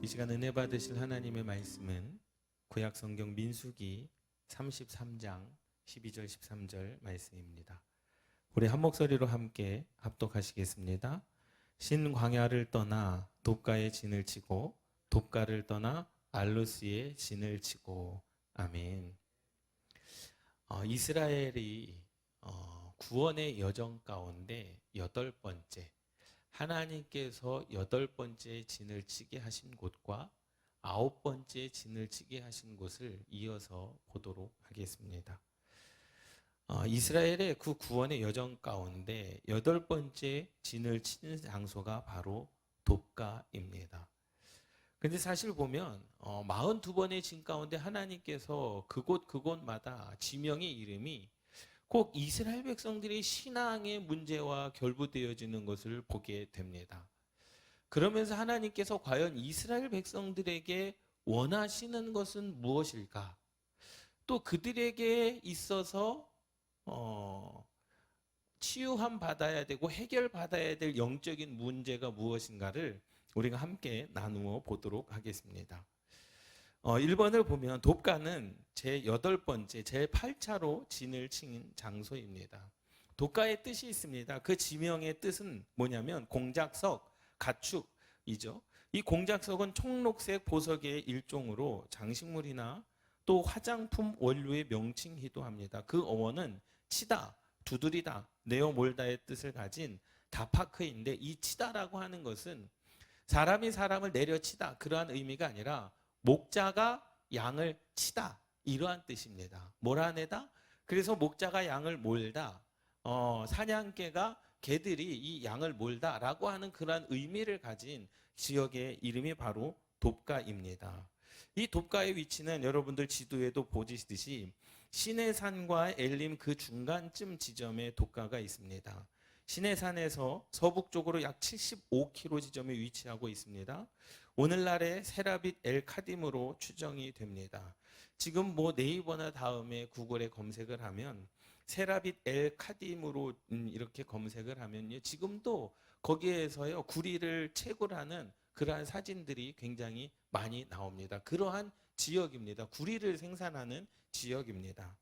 시간 은혜 받으실 하나님의 말씀은 구약 성경 민수기 33장 12절 13절 말씀입니다. 우리 한 목소리로 함께 합독하시겠습니다. 신 광야를 떠나 돕가의 진을 치고 돕가를 떠나 알루스의 진을 치고. 아멘. 이스라엘이 구원의 여정 가운데 여덟 번째, 하나님께서 여덟 번째 진을 치게 하신 곳과 아홉 번째 진을 치게 하신 곳을 이어서 보도록 하겠습니다. 이스라엘의 그 구원의 여정 가운데 여덟 번째 진을 친 장소가 바로 돕가입니다. 근데 사실 보면 42번의 진 가운데 하나님께서 그곳마다 지명의 이름이 꼭 이스라엘 백성들의 신앙의 문제와 결부되어지는 것을 보게 됩니다. 그러면서 하나님께서 과연 이스라엘 백성들에게 원하시는 것은 무엇일까? 또 그들에게 있어서 치유함 받아야 되고 해결받아야 될 영적인 문제가 무엇인가를 우리가 함께 나누어 보도록 하겠습니다. 1번을 보면 돕가는 제8번째, 제8차로 진을 친 장소입니다. 돕가의 뜻이 있습니다. 그 지명의 뜻은 뭐냐면 공작석, 가축이죠. 이 공작석은 청록색 보석의 일종으로 장식물이나 또 화장품 원료의 명칭이기도 합니다. 그 어원은 치다, 두드리다, 내어 몰다의 뜻을 가진 다파크인데, 이 치다라고 하는 것은 사람이 사람을 내려치다 그러한 의미가 아니라 목자가 양을 치다 이러한 뜻입니다. 몰아내다. 그래서 목자가 양을 몰다, 사냥개가 개들이 이 양을 몰다라고 하는 그러한 의미를 가진 지역의 이름이 바로 돕가입니다. 이 돕가의 위치는 여러분들 지도에도 보시듯이 시내산과 엘림 그 중간쯤 지점에 돕가가 있습니다. 시내산에서 서북쪽으로 약 75km 지점에 위치하고 있습니다. 오늘날의 세라빗 엘 카딤으로 추정이 됩니다. 지금 네이버나 다음에 구글에 검색을 하면 세라빗 엘 카딤으로 이렇게 검색을 하면요, 지금도 거기에서요 구리를 채굴하는 그러한 사진들이 굉장히 많이 나옵니다. 그러한 지역입니다. 구리를 생산하는 지역입니다.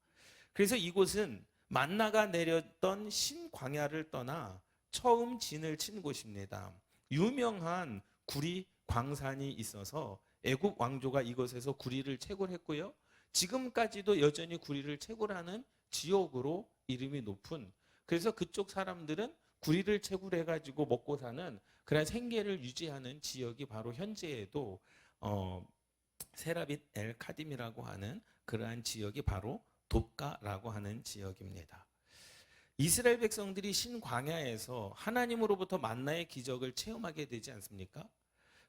그래서 이곳은 만나가 내렸던 신광야를 떠나 처음 진을 친 곳입니다. 유명한 구리 광산이 있어서 애굽 왕조가 이곳에서 구리를 채굴했고요. 지금까지도 여전히 구리를 채굴하는 지역으로 이름이 높은, 그래서 그쪽 사람들은 구리를 채굴해가지고 먹고 사는 그런 생계를 유지하는 지역이 바로 현재에도 세라빗 엘 카딤이라고 하는 그러한 지역이 바로 돕가라고 하는 지역입니다. 이스라엘 백성들이 신광야에서 하나님으로부터 만나의 기적을 체험하게 되지 않습니까?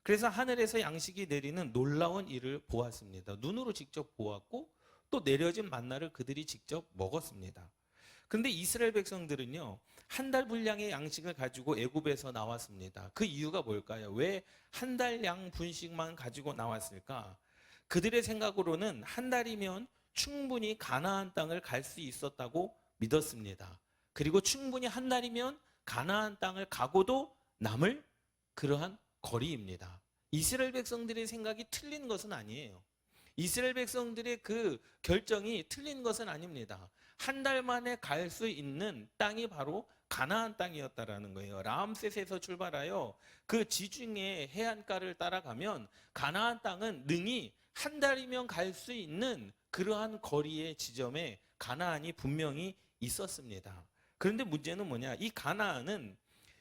그래서 하늘에서 양식이 내리는 놀라운 일을 보았습니다. 눈으로 직접 보았고 또 내려진 만나를 그들이 직접 먹었습니다. 그런데 이스라엘 백성들은요, 한 달 분량의 양식을 가지고 애굽에서 나왔습니다. 그 이유가 뭘까요? 왜 한 달 양 분씩만 가지고 나왔을까? 그들의 생각으로는 한 달이면 충분히 가나안 땅을 갈 수 있었다고 믿었습니다. 그리고 충분히 한 달이면 가나안 땅을 가고도 남을 그러한 거리입니다. 이스라엘 백성들의 생각이 틀린 것은 아니에요. 이스라엘 백성들의 그 결정이 틀린 것은 아닙니다. 한 달 만에 갈 수 있는 땅이 바로 가나안 땅이었다라는 거예요. 라암셋에서 출발하여 그 지중해 해안가를 따라가면 가나안 땅은 능히 한 달이면 갈 수 있는 그러한 거리의 지점에 가나안이 분명히 있었습니다. 그런데 문제는 뭐냐? 이 가나안은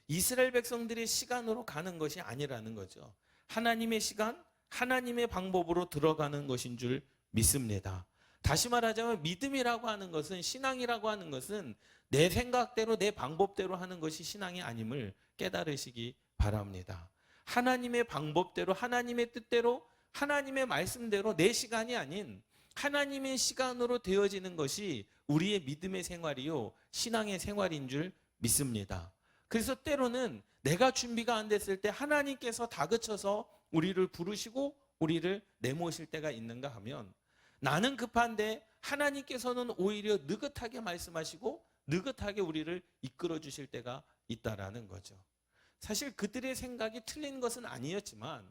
이스라엘 백성들의 시간으로 가는 것이 아니라는 거죠. 하나님의 시간, 하나님의 방법으로 들어가는 것인 줄 믿습니다. 다시 말하자면 믿음이라고 하는 것은, 신앙이라고 하는 것은 내 생각대로 내 방법대로 하는 것이 신앙이 아님을 깨달으시기 바랍니다. 하나님의 방법대로, 하나님의 뜻대로, 하나님의 말씀대로 내 시간이 아닌 하나님의 시간으로 되어지는 것이 우리의 믿음의 생활이요, 신앙의 생활인 줄 믿습니다. 그래서 때로는 내가 준비가 안 됐을 때 하나님께서 다그쳐서 우리를 부르시고 우리를 내모실 때가 있는가 하면, 나는 급한데 하나님께서는 오히려 느긋하게 말씀하시고 느긋하게 우리를 이끌어 주실 때가 있다라는 거죠. 사실 그들의 생각이 틀린 것은 아니었지만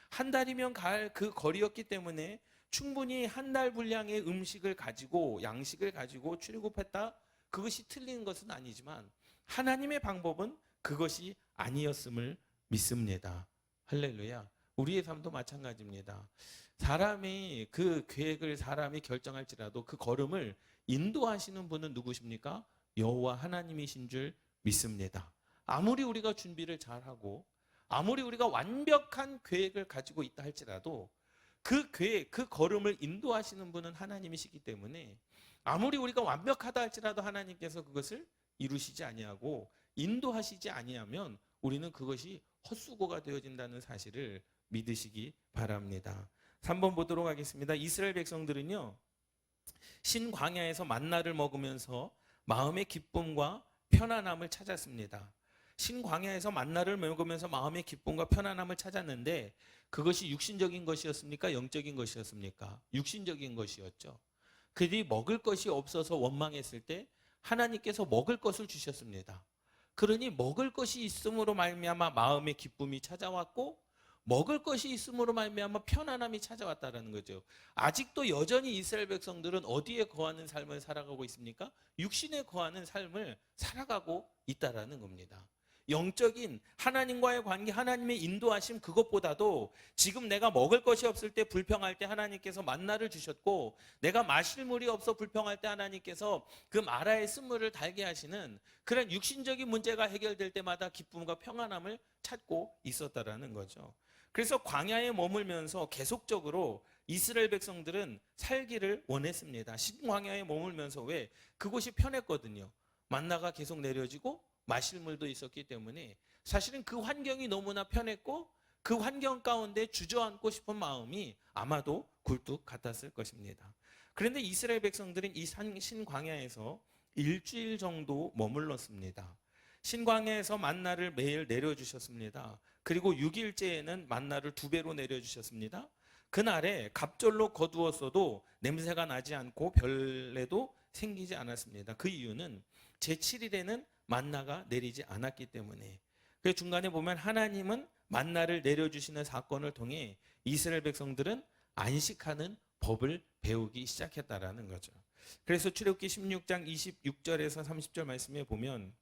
한 달이면 갈 그 거리였기 때문에 충분히 한 달 분량의 음식을 가지고 양식을 가지고 출애굽했다. 그것이 틀린 것은 아니지만 하나님의 방법은 그것이 아니었음을 믿습니다. 할렐루야. 우리의 삶도 마찬가지입니다. 사람이 그 계획을 사람이 결정할지라도 그 걸음을 인도하시는 분은 누구십니까? 여호와 하나님이신 줄 믿습니다. 아무리 우리가 준비를 잘하고 아무리 우리가 완벽한 계획을 가지고 있다 할지라도 그 계획, 그 걸음을 인도하시는 분은 하나님이시기 때문에 아무리 우리가 완벽하다 할지라도 하나님께서 그것을 이루시지 아니하고 인도하시지 아니하면 우리는 그것이 헛수고가 되어진다는 사실을 믿으시기 바랍니다. 3번 보도록 하겠습니다. 이스라엘 백성들은요, 신광야에서 만나를 먹으면서 마음의 기쁨과 편안함을 찾았습니다. 신광야에서 만나를 먹으면서 마음의 기쁨과 편안함을 찾았는데 그것이 육신적인 것이었습니까? 영적인 것이었습니까? 육신적인 것이었죠. 그들이 먹을 것이 없어서 원망했을 때 하나님께서 먹을 것을 주셨습니다. 그러니 먹을 것이 있음으로 말미암아 마음의 기쁨이 찾아왔고 먹을 것이 있음으로 말미암아 편안함이 찾아왔다라는 거죠. 아직도 여전히 이스라엘 백성들은 어디에 거하는 삶을 살아가고 있습니까? 육신에 거하는 삶을 살아가고 있다라는 겁니다. 영적인 하나님과의 관계, 하나님의 인도하심 그것보다도 지금 내가 먹을 것이 없을 때 불평할 때 하나님께서 만나를 주셨고 내가 마실 물이 없어 불평할 때 하나님께서 그 마라의 쓴물을 달게 하시는 그런 육신적인 문제가 해결될 때마다 기쁨과 평안함을 찾고 있었다라는 거죠. 그래서 광야에 머물면서 계속적으로 이스라엘 백성들은 살기를 원했습니다. 신광야에 머물면서 왜? 그곳이 편했거든요. 만나가 계속 내려지고 마실 물도 있었기 때문에 사실은 그 환경이 너무나 편했고 그 환경 가운데 주저앉고 싶은 마음이 아마도 굴뚝 같았을 것입니다. 그런데 이스라엘 백성들은 이 신광야에서 일주일 정도 머물렀습니다. 신광야에서 만나를 매일 내려주셨습니다. 그리고 6일째에는 만나를 2배로 내려주셨습니다. 그날에 갑절로 거두었어도 냄새가 나지 않고 별내도 생기지 않았습니다. 그 이유는 제7일에는 만나가 내리지 않았기 때문에. 그 중간에 보면 하나님은 만나를 내려주시는 사건을 통해 이스라엘 백성들은 안식하는 법을 배우기 시작했다라는 거죠. 그래서 출애굽기 16장 26절에서 30절 말씀에 보면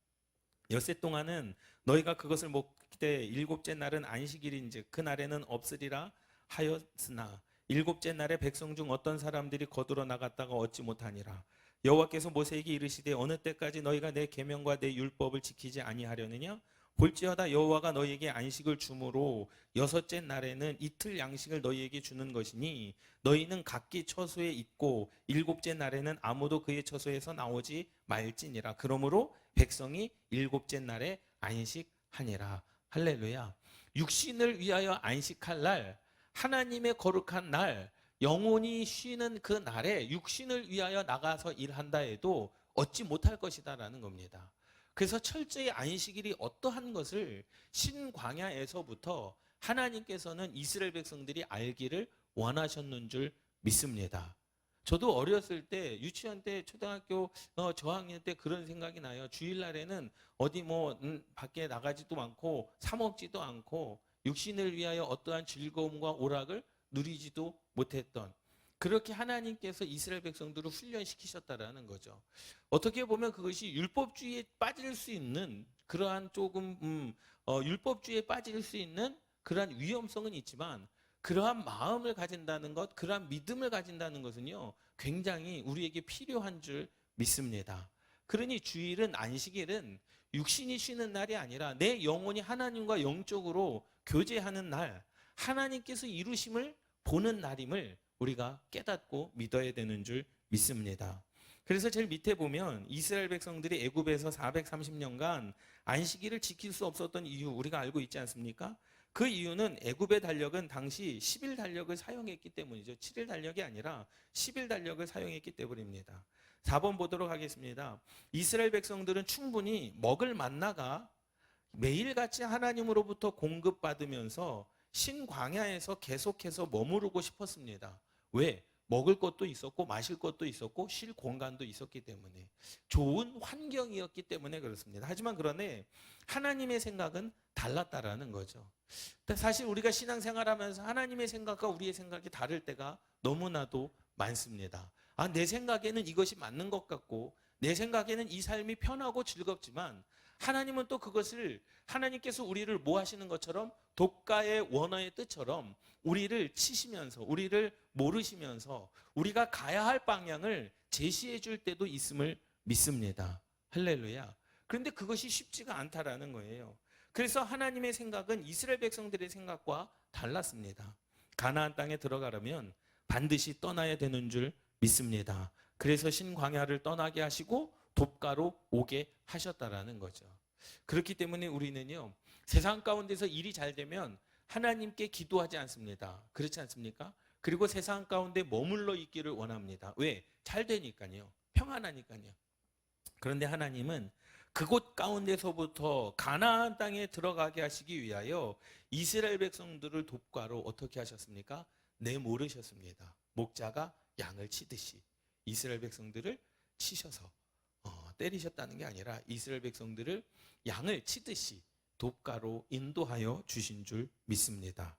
엿새 동안은 너희가 그것을 먹기 때 7째 날은 안식일인즉 그 날에는 없으리라 하였으나 7째 날에 백성 중 어떤 사람들이 거두러 나갔다가 얻지 못하니라. 여호와께서 모세에게 이르시되 어느 때까지 너희가 내 계명과 내 율법을 지키지 아니하려느냐? 볼지어다 여호와가 너희에게 안식을 주므로 6째 날에는 이틀 양식을 너희에게 주는 것이니 너희는 각기 처소에 있고 7째 날에는 아무도 그의 처소에서 나오지 말지니라. 그러므로 백성이 7째 날에 안식하니라. 할렐루야. 육신을 위하여 안식할 날, 하나님의 거룩한 날, 영혼이 쉬는 그 날에 육신을 위하여 나가서 일한다 해도 얻지 못할 것이다라는 겁니다. 그래서 철저히 안식일이 어떠한 것을 신광야에서부터 하나님께서는 이스라엘 백성들이 알기를 원하셨는 줄 믿습니다. 저도 어렸을 때 유치원 때 초등학교 저학년 때 그런 생각이 나요. 주일날에는 어디 밖에 나가지도 않고 사 먹지도 않고 육신을 위하여 어떠한 즐거움과 오락을 누리지도 못했던, 그렇게 하나님께서 이스라엘 백성들을 훈련시키셨다라는 거죠. 어떻게 보면 그것이 율법주의에 빠질 수 있는 그러한 조금 율법주의에 빠질 수 있는 그러한 위험성은 있지만 그러한 마음을 가진다는 것, 그러한 믿음을 가진다는 것은요 굉장히 우리에게 필요한 줄 믿습니다. 그러니 주일은, 안식일은 육신이 쉬는 날이 아니라 내 영혼이 하나님과 영적으로 교제하는 날, 하나님께서 이루심을 보는 날임을 우리가 깨닫고 믿어야 되는 줄 믿습니다. 그래서 제일 밑에 보면 이스라엘 백성들이 애굽에서 430년간 안식일을 지킬 수 없었던 이유 우리가 알고 있지 않습니까? 그 이유는 애굽의 달력은 당시 10일 달력을 사용했기 때문이죠. 7일 달력이 아니라 10일 달력을 사용했기 때문입니다. 4번 보도록 하겠습니다. 이스라엘 백성들은 충분히 먹을 만나가 매일같이 하나님으로부터 공급받으면서 신광야에서 계속해서 머무르고 싶었습니다. 왜? 먹을 것도 있었고 마실 것도 있었고 쉴 공간도 있었기 때문에 좋은 환경이었기 때문에 그렇습니다. 하지만 그러네 하나님의 생각은 달랐다라는 거죠. 근데 사실 우리가 신앙생활하면서 하나님의 생각과 우리의 생각이 다를 때가 너무나도 많습니다. 내 생각에는 이것이 맞는 것 같고 내 생각에는 이 삶이 편하고 즐겁지만 하나님은 또 그것을 하나님께서 우리를 뭐 하시는 것처럼 독가의 원어의 뜻처럼 우리를 치시면서 우리를 모르시면서 우리가 가야 할 방향을 제시해 줄 때도 있음을 믿습니다. 할렐루야. 그런데 그것이 쉽지가 않다라는 거예요. 그래서 하나님의 생각은 이스라엘 백성들의 생각과 달랐습니다. 가나안 땅에 들어가려면 반드시 떠나야 되는 줄 믿습니다. 그래서 신광야를 떠나게 하시고 돕가로 오게 하셨다라는 거죠. 그렇기 때문에 우리는요, 세상 가운데서 일이 잘 되면 하나님께 기도하지 않습니다. 그렇지 않습니까? 그리고 세상 가운데 머물러 있기를 원합니다. 왜? 잘 되니까요. 평안하니까요. 그런데 하나님은 그곳 가운데서부터 가나안 땅에 들어가게 하시기 위하여 이스라엘 백성들을 돕가로 어떻게 하셨습니까? 내모르셨습니다. 목자가 양을 치듯이 이스라엘 백성들을 치셔서 때리셨다는 게 아니라 이스라엘 백성들을 양을 치듯이 돕가로 인도하여 주신 줄 믿습니다.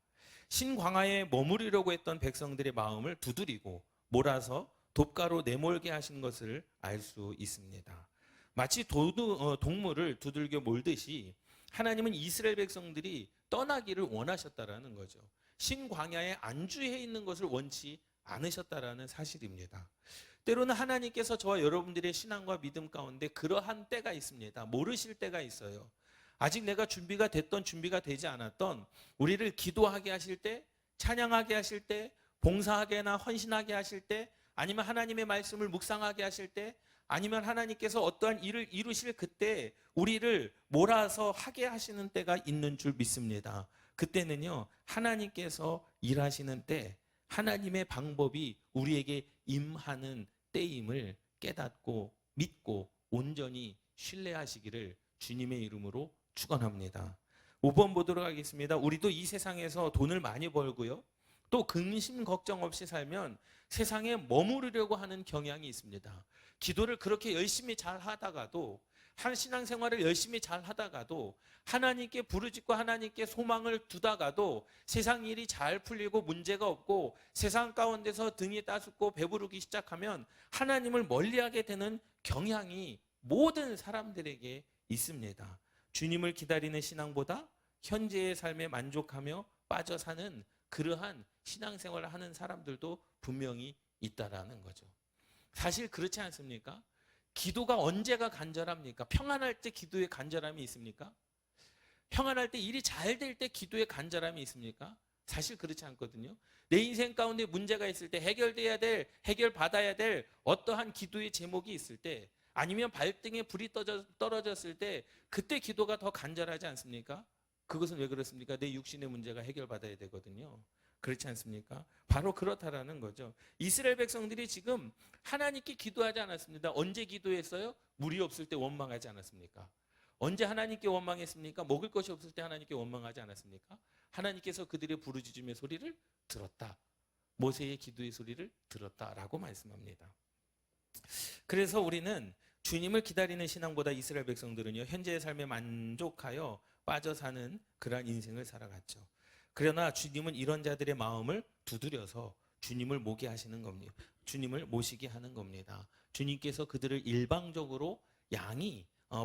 신광야에 머무르려고 했던 백성들의 마음을 두드리고 몰아서 돕가로 내몰게 하신 것을 알 수 있습니다. 마치 동물을 두들겨 몰듯이 하나님은 이스라엘 백성들이 떠나기를 원하셨다라는 거죠. 신광야에 안주해 있는 것을 원치 않으셨다라는 사실입니다. 때로는 하나님께서 저와 여러분들의 신앙과 믿음 가운데 그러한 때가 있습니다. 모르실 때가 있어요. 아직 내가 준비가 됐던 준비가 되지 않았던 우리를 기도하게 하실 때, 찬양하게 하실 때, 봉사하게나 헌신하게 하실 때, 아니면 하나님의 말씀을 묵상하게 하실 때, 아니면 하나님께서 어떠한 일을 이루실 그때 우리를 몰아서 하게 하시는 때가 있는 줄 믿습니다. 그때는요, 하나님께서 일하시는 때, 하나님의 방법이 우리에게 임하는 때임을 깨닫고 믿고 온전히 신뢰하시기를 주님의 이름으로 축원합니다. 5번 보도록 하겠습니다. 우리도 이 세상에서 돈을 많이 벌고요. 또 근심 걱정 없이 살면 세상에 머무르려고 하는 경향이 있습니다. 기도를 그렇게 열심히 잘 하다가도 한 신앙생활을 열심히 잘 하다가도 하나님께 부르짖고 하나님께 소망을 두다가도 세상 일이 잘 풀리고 문제가 없고 세상 가운데서 등이 따숩고 배부르기 시작하면 하나님을 멀리하게 되는 경향이 모든 사람들에게 있습니다. 주님을 기다리는 신앙보다 현재의 삶에 만족하며 빠져 사는 그러한 신앙생활을 하는 사람들도 분명히 있다라는 거죠. 사실 그렇지 않습니까? 기도가 언제가 간절합니까? 평안할 때 기도에 간절함이 있습니까? 평안할 때 일이 잘 될 때 기도에 간절함이 있습니까? 사실 그렇지 않거든요. 내 인생 가운데 문제가 있을 때 해결돼야 될, 해결받아야 될 어떠한 기도의 제목이 있을 때 아니면 발등에 불이 떨어졌을 때 그때 기도가 더 간절하지 않습니까? 그것은 왜 그렇습니까? 내 육신의 문제가 해결받아야 되거든요. 그렇지 않습니까? 바로 그렇다라는 거죠. 이스라엘 백성들이 지금 하나님께 기도하지 않았습니다. 언제 기도했어요? 물이 없을 때 원망하지 않았습니까? 언제 하나님께 원망했습니까? 먹을 것이 없을 때 하나님께 원망하지 않았습니까? 하나님께서 그들의 부르짖음의 소리를 들었다. 모세의 기도의 소리를 들었다라고 말씀합니다. 그래서 우리는 주님을 기다리는 신앙보다 이스라엘 백성들은요, 현재의 삶에 만족하여 빠져 사는 그러한 인생을 살아갔죠. 그러나 주님은 이런 자들의 마음을 두드려서 주님을 모게 하시는 겁니다. 주님을 모시게 하는 겁니다. 주님께서 그들을 일방적으로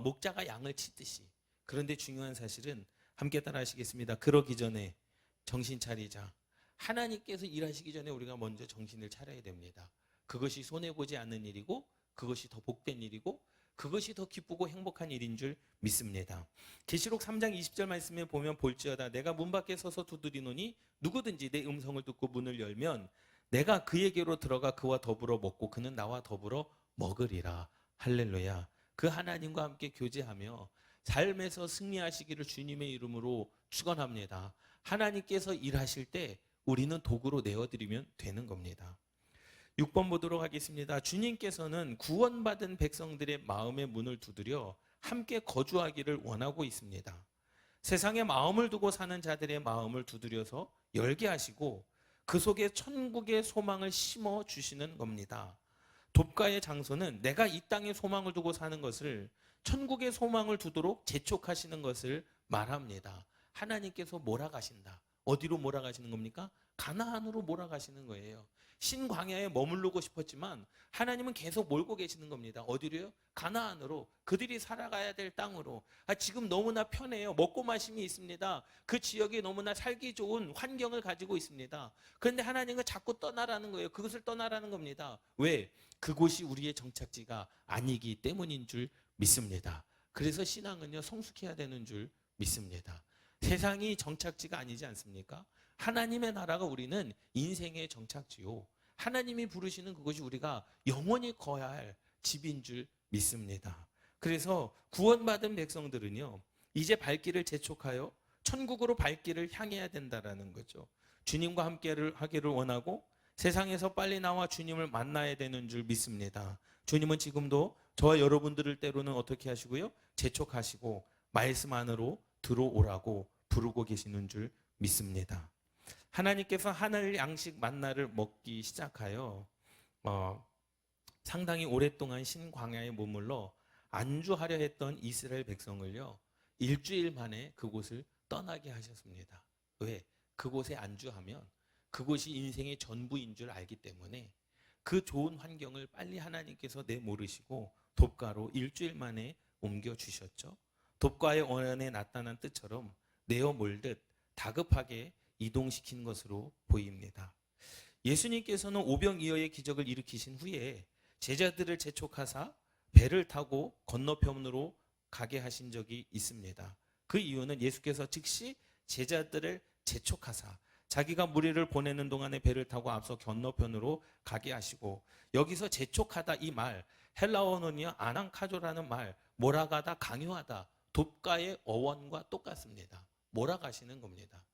목자가 양을 치듯이. 그런데 중요한 사실은 함께 따라 하시겠습니다. 그러기 전에 정신 차리자. 하나님께서 일하시기 전에 우리가 먼저 정신을 차려야 됩니다. 그것이 손해보지 않는 일이고 그것이 더 복된 일이고 그것이 더 기쁘고 행복한 일인 줄 믿습니다. 계시록 3장 20절 말씀에 보면 볼지어다 내가 문 밖에 서서 두드리노니 누구든지 내 음성을 듣고 문을 열면 내가 그에게로 들어가 그와 더불어 먹고 그는 나와 더불어 먹으리라. 할렐루야. 그 하나님과 함께 교제하며 삶에서 승리하시기를 주님의 이름으로 축원합니다. 하나님께서 일하실 때 우리는 도구로 내어드리면 되는 겁니다. 6번 보도록 하겠습니다. 주님께서는 구원받은 백성들의 마음의 문을 두드려 함께 거주하기를 원하고 있습니다. 세상에 마음을 두고 사는 자들의 마음을 두드려서 열게 하시고 그 속에 천국의 소망을 심어 주시는 겁니다. 돕가의 장소는 내가 이 땅에 소망을 두고 사는 것을 천국의 소망을 두도록 재촉하시는 것을 말합니다. 하나님께서 몰아가신다. 어디로 몰아가시는 겁니까? 가나안으로 몰아가시는 거예요. 신광야에 머무르고 싶었지만 하나님은 계속 몰고 계시는 겁니다. 어디로요? 가나안으로. 그들이 살아가야 될 땅으로. 지금 너무나 편해요. 먹고 마심이 있습니다. 그 지역이 너무나 살기 좋은 환경을 가지고 있습니다. 그런데 하나님은 자꾸 떠나라는 거예요. 그것을 떠나라는 겁니다. 왜? 그곳이 우리의 정착지가 아니기 때문인 줄 믿습니다. 그래서 신앙은요, 성숙해야 되는 줄 믿습니다. 세상이 정착지가 아니지 않습니까? 하나님의 나라가 우리는 인생의 정착지요. 하나님이 부르시는 그것이 우리가 영원히 거야 할 집인 줄 믿습니다. 그래서 구원받은 백성들은요, 이제 발길을 재촉하여 천국으로 발길을 향해야 된다라는 거죠. 주님과 함께 하기를 원하고 세상에서 빨리 나와 주님을 만나야 되는 줄 믿습니다. 주님은 지금도 저와 여러분들을 때로는 어떻게 하시고요? 재촉하시고 말씀 안으로 들어오라고 부르고 계시는 줄 믿습니다. 하나님께서 하늘 양식 만나를 먹기 시작하여 상당히 오랫동안 신광야에 머물러 안주하려 했던 이스라엘 백성을요, 일주일 만에 그곳을 떠나게 하셨습니다. 왜? 그곳에 안주하면 그곳이 인생의 전부인 줄 알기 때문에 그 좋은 환경을 빨리 하나님께서 내모르시고 돕가로 일주일 만에 옮겨주셨죠. 돕가의 언어에 나타난 뜻처럼 내어 몰듯 다급하게 이동시킨 것으로 보입니다. 예수님께서는 오병이어의 기적을 일으키신 후에 제자들을 재촉하사 배를 타고 건너편으로 가게 하신 적이 있습니다. 그 이유는 예수께서 즉시 제자들을 재촉하사 자기가 무리를 보내는 동안에 배를 타고 앞서 건너편으로 가게 하시고, 여기서 재촉하다 이 말 헬라어는요 아낭카조라는 말, 몰아가다, 강요하다, 돕가의 어원과 똑같습니다. 몰아가시는 겁니다.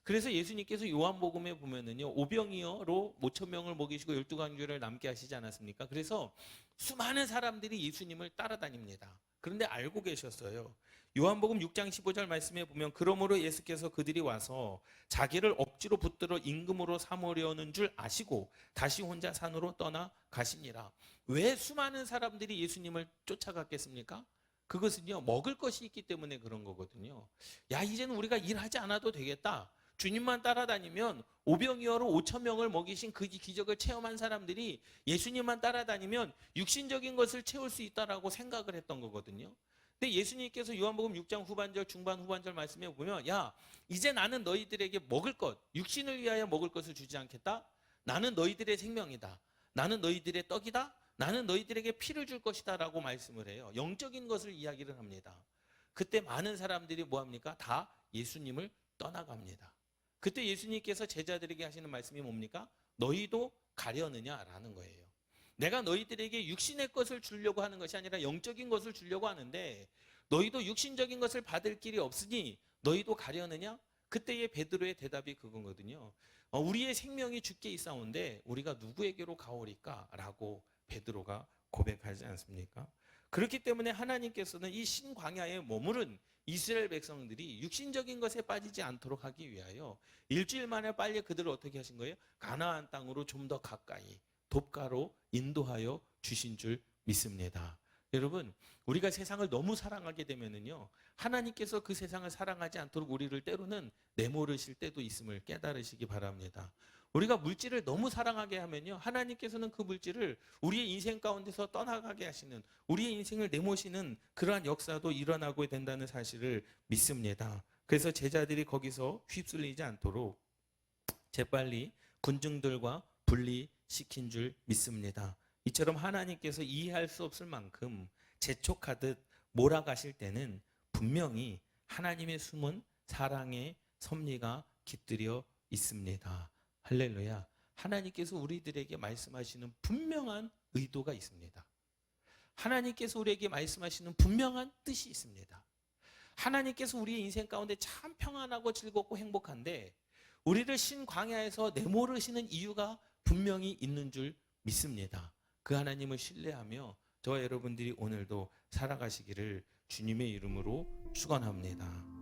그래서 예수님께서 요한복음에 보면은요, 오병이어로 5,000명을 먹이시고 12강주를 남게 하시지 않았습니까? 그래서 수많은 사람들이 예수님을 따라다닙니다. 그런데 알고 계셨어요. 요한복음 6장 15절 말씀에 보면, 그러므로 예수께서 그들이 와서 자기를 억지로 붙들어 임금으로 삼으려는 줄 아시고 다시 혼자 산으로 떠나 가시니라. 왜 수많은 사람들이 예수님을 쫓아갔겠습니까? 그것은요, 먹을 것이 있기 때문에 그런 거거든요. 야, 이제는 우리가 일하지 않아도 되겠다. 주님만 따라다니면, 오병이어로 5,000명을 먹이신 그 기적을 체험한 사람들이 예수님만 따라다니면 육신적인 것을 채울 수 있다라고 생각을 했던 거거든요. 근데 예수님께서 요한복음 6장 후반절, 중반, 후반절 말씀에 보면, 야, 이제 나는 너희들에게 먹을 것, 육신을 위하여 먹을 것을 주지 않겠다. 나는 너희들의 생명이다. 나는 너희들의 떡이다. 나는 너희들에게 피를 줄 것이다 라고 말씀을 해요. 영적인 것을 이야기를 합니다. 그때 많은 사람들이 뭐합니까? 다 예수님을 떠나갑니다. 그때 예수님께서 제자들에게 하시는 말씀이 뭡니까? 너희도 가려느냐라는 거예요. 내가 너희들에게 육신의 것을 주려고 하는 것이 아니라 영적인 것을 주려고 하는데, 너희도 육신적인 것을 받을 길이 없으니 너희도 가려느냐? 그때의 베드로의 대답이 그거거든요. 우리의 생명이 주께 있사온데 우리가 누구에게로 가오리까? 라고 베드로가 고백하지 않습니까? 그렇기 때문에 하나님께서는 이 신광야에 머무른 이스라엘 백성들이 육신적인 것에 빠지지 않도록 하기 위하여 일주일 만에 빨리 그들을 어떻게 하신 거예요? 가나안 땅으로 좀 더 가까이 돕가로 인도하여 주신 줄 믿습니다. 여러분, 우리가 세상을 너무 사랑하게 되면은요, 하나님께서 그 세상을 사랑하지 않도록 우리를 때로는 내모르실 때도 있음을 깨달으시기 바랍니다. 우리가 물질을 너무 사랑하게 하면요, 하나님께서는 그 물질을 우리의 인생 가운데서 떠나가게 하시는, 우리의 인생을 내모시는 그러한 역사도 일어나고 된다는 사실을 믿습니다. 그래서 제자들이 거기서 휩쓸리지 않도록 재빨리 군중들과 분리시킨 줄 믿습니다. 이처럼 하나님께서 이해할 수 없을 만큼 재촉하듯 몰아가실 때는 분명히 하나님의 숨은 사랑의 섭리가 깃들여 있습니다. 할렐루야. 하나님께서 우리들에게 말씀하시는 분명한 의도가 있습니다. 하나님께서 우리에게 말씀하시는 분명한 뜻이 있습니다. 하나님께서 우리의 인생 가운데 참 평안하고 즐겁고 행복한데 우리를 신광야에서 내모르시는 이유가 분명히 있는 줄 믿습니다. 그 하나님을 신뢰하며 저와 여러분들이 오늘도 살아가시기를 주님의 이름으로 축원합니다.